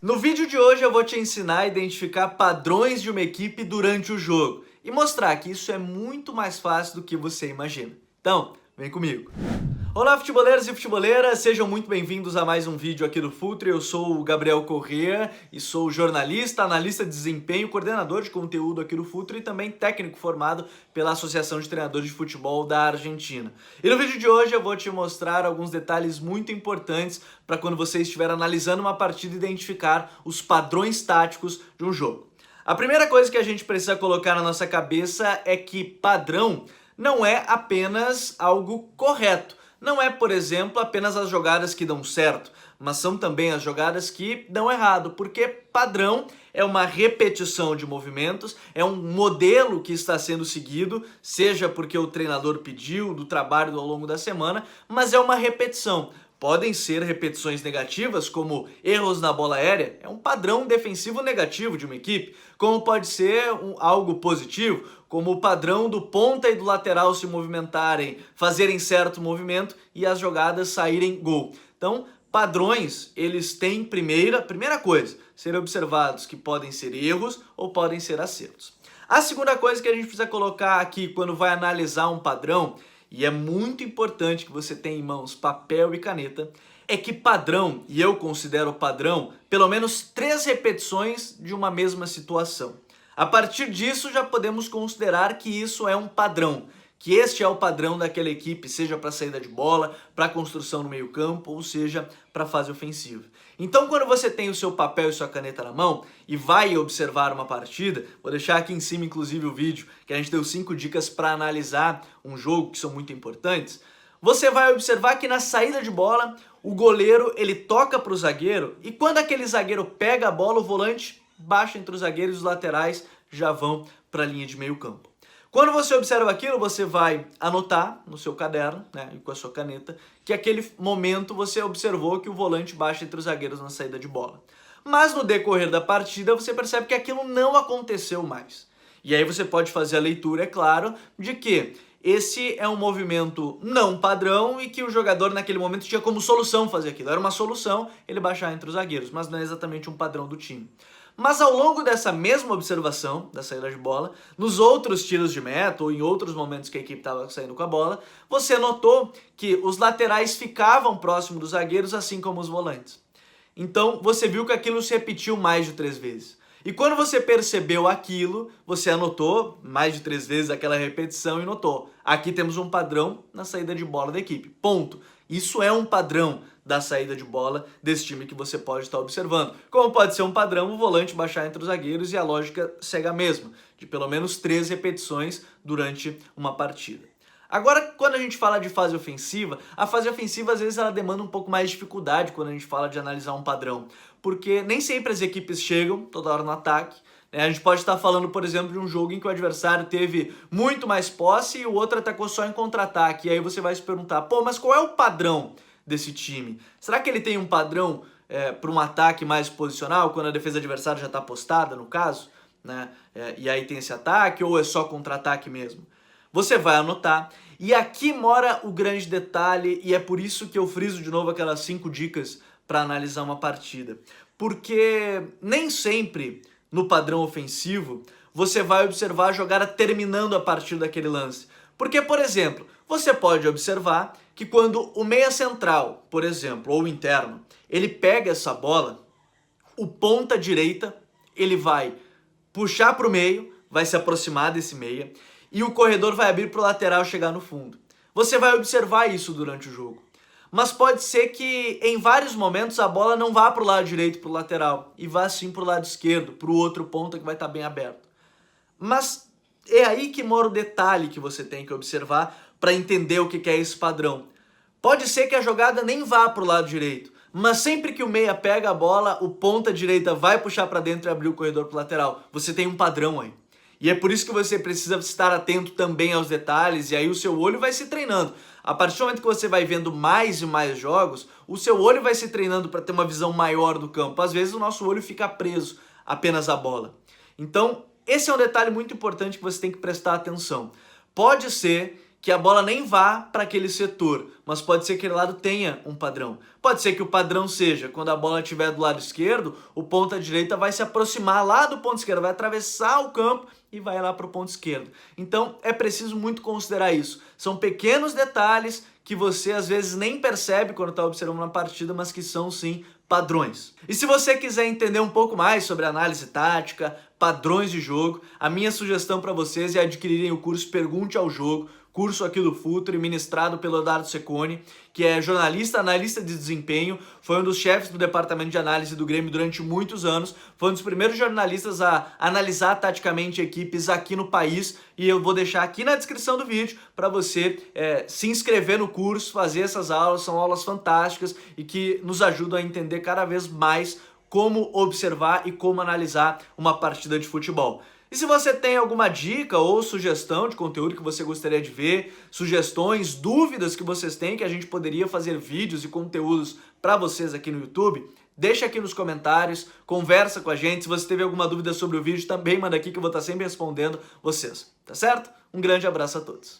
No vídeo de hoje eu vou te ensinar a identificar padrões de uma equipe durante o jogo e mostrar que isso é muito mais fácil do que você imagina. Então, vem comigo! Olá futeboleiros e futeboleiras, sejam muito bem-vindos a mais um vídeo aqui do Futre. Eu sou o Gabriel Corrêa e sou jornalista, analista de desempenho, coordenador de conteúdo aqui do Futre e também técnico formado pela Associação de Treinadores de Futebol da Argentina. E no vídeo de hoje eu vou te mostrar alguns detalhes muito importantes para quando você estiver analisando uma partida identificar os padrões táticos de um jogo. A primeira coisa que a gente precisa colocar na nossa cabeça é que padrão não é apenas algo correto. Não é, por exemplo, apenas as jogadas que dão certo, mas são também as jogadas que dão errado, porque padrão é uma repetição de movimentos, é um modelo que está sendo seguido, seja porque o treinador pediu, do trabalho ao longo da semana, mas é uma repetição. Podem ser repetições negativas, como erros na bola aérea, é um padrão defensivo negativo de uma equipe, como pode ser algo positivo, como o padrão do ponta e do lateral se movimentarem, fazerem certo movimento e as jogadas saírem gol. Então, padrões, eles têm primeira coisa, ser observados que podem ser erros ou podem ser acertos. A segunda coisa que a gente precisa colocar aqui quando vai analisar um padrão, e é muito importante que você tenha em mãos papel e caneta, é que padrão, e eu considero padrão, pelo menos 3 repetições de uma mesma situação. A partir disso já podemos considerar que isso é um padrão, que este é o padrão daquela equipe, seja para saída de bola, para construção no meio campo, ou seja, para fase ofensiva. Então quando você tem o seu papel e sua caneta na mão e vai observar uma partida, vou deixar aqui em cima inclusive o vídeo, que a gente deu 5 dicas para analisar um jogo que são muito importantes, você vai observar que na saída de bola, o goleiro ele toca para o zagueiro e quando aquele zagueiro pega a bola, o volante baixa entre os zagueiros e os laterais já vão para a linha de meio campo. Quando você observa aquilo, você vai anotar no seu caderno, né, e com a sua caneta, que aquele momento você observou que o volante baixa entre os zagueiros na saída de bola. Mas no decorrer da partida você percebe que aquilo não aconteceu mais. E aí você pode fazer a leitura, é claro, de que esse é um movimento não padrão e que o jogador naquele momento tinha como solução fazer aquilo. Era uma solução ele baixar entre os zagueiros, mas não é exatamente um padrão do time. Mas ao longo dessa mesma observação, da saída de bola, nos outros tiros de meta ou em outros momentos que a equipe estava saindo com a bola, você notou que os laterais ficavam próximo dos zagueiros, assim como os volantes. Então você viu que aquilo se repetiu mais de 3 vezes. E quando você percebeu aquilo, você anotou mais de 3 vezes aquela repetição e notou. Aqui temos um padrão na saída de bola da equipe. Ponto. Isso é um padrão da saída de bola desse time que você pode estar observando. Como pode ser um padrão o volante baixar entre os zagueiros e a lógica segue a mesma, de pelo menos 3 repetições durante uma partida. Agora, quando a gente fala de fase ofensiva, a fase ofensiva às vezes ela demanda um pouco mais de dificuldade quando a gente fala de analisar um padrão, porque nem sempre as equipes chegam toda hora no ataque. A gente pode estar falando, por exemplo, de um jogo em que o adversário teve muito mais posse e o outro atacou só em contra-ataque. E aí você vai se perguntar, pô, mas qual é o padrão desse time? Será que ele tem um padrão para um ataque mais posicional, quando a defesa adversária já está postada, no caso? Né? E aí tem esse ataque, ou é só contra-ataque mesmo? Você vai anotar. E aqui mora o grande detalhe, e é por isso que eu friso de novo aquelas 5 dicas para analisar uma partida. Porque nem sempre no padrão ofensivo você vai observar a jogada terminando a partir daquele lance. Porque, por exemplo, você pode observar que quando o meia central, por exemplo, ou o interno, ele pega essa bola, o ponta direita, ele vai puxar para o meio, vai se aproximar desse meia, e o corredor vai abrir para o lateral chegar no fundo. Você vai observar isso durante o jogo. Mas pode ser que em vários momentos a bola não vá para o lado direito, para o lateral, e vá sim para o lado esquerdo, para o outro ponta que vai estar bem aberto. Mas é aí que mora o detalhe que você tem que observar para entender o que é esse padrão. Pode ser que a jogada nem vá para o lado direito, mas sempre que o meia pega a bola, o ponta direita vai puxar para dentro e abrir o corredor para o lateral. Você tem um padrão aí. E é por isso que você precisa estar atento também aos detalhes, e aí o seu olho vai se treinando. A partir do momento que você vai vendo mais e mais jogos, o seu olho vai se treinando para ter uma visão maior do campo. Às vezes o nosso olho fica preso apenas à bola. Então, esse é um detalhe muito importante que você tem que prestar atenção. Pode ser que a bola nem vá para aquele setor, mas pode ser que aquele lado tenha um padrão. Pode ser que o padrão seja, quando a bola estiver do lado esquerdo, o ponta direita vai se aproximar lá do ponto esquerdo, vai atravessar o campo e vai lá para o ponto esquerdo. Então é preciso muito considerar isso. São pequenos detalhes que você às vezes nem percebe quando está observando uma partida, mas que são sim padrões. E se você quiser entender um pouco mais sobre análise tática, padrões de jogo, a minha sugestão para vocês é adquirirem o curso Pergunte ao Jogo, curso aqui do Futre, ministrado pelo Eduardo Cecconi, que é jornalista, analista de desempenho, foi um dos chefes do departamento de análise do Grêmio durante muitos anos, foi um dos primeiros jornalistas a analisar taticamente equipes aqui no país, e eu vou deixar aqui na descrição do vídeo para você se inscrever no curso, fazer essas aulas, são aulas fantásticas e que nos ajudam a entender cada vez mais como observar e como analisar uma partida de futebol. E se você tem alguma dica ou sugestão de conteúdo que você gostaria de ver, sugestões, dúvidas que vocês têm que a gente poderia fazer vídeos e conteúdos para vocês aqui no YouTube, deixa aqui nos comentários, conversa com a gente. Se você teve alguma dúvida sobre o vídeo, também manda aqui que eu vou estar sempre respondendo vocês, tá certo? Um grande abraço a todos.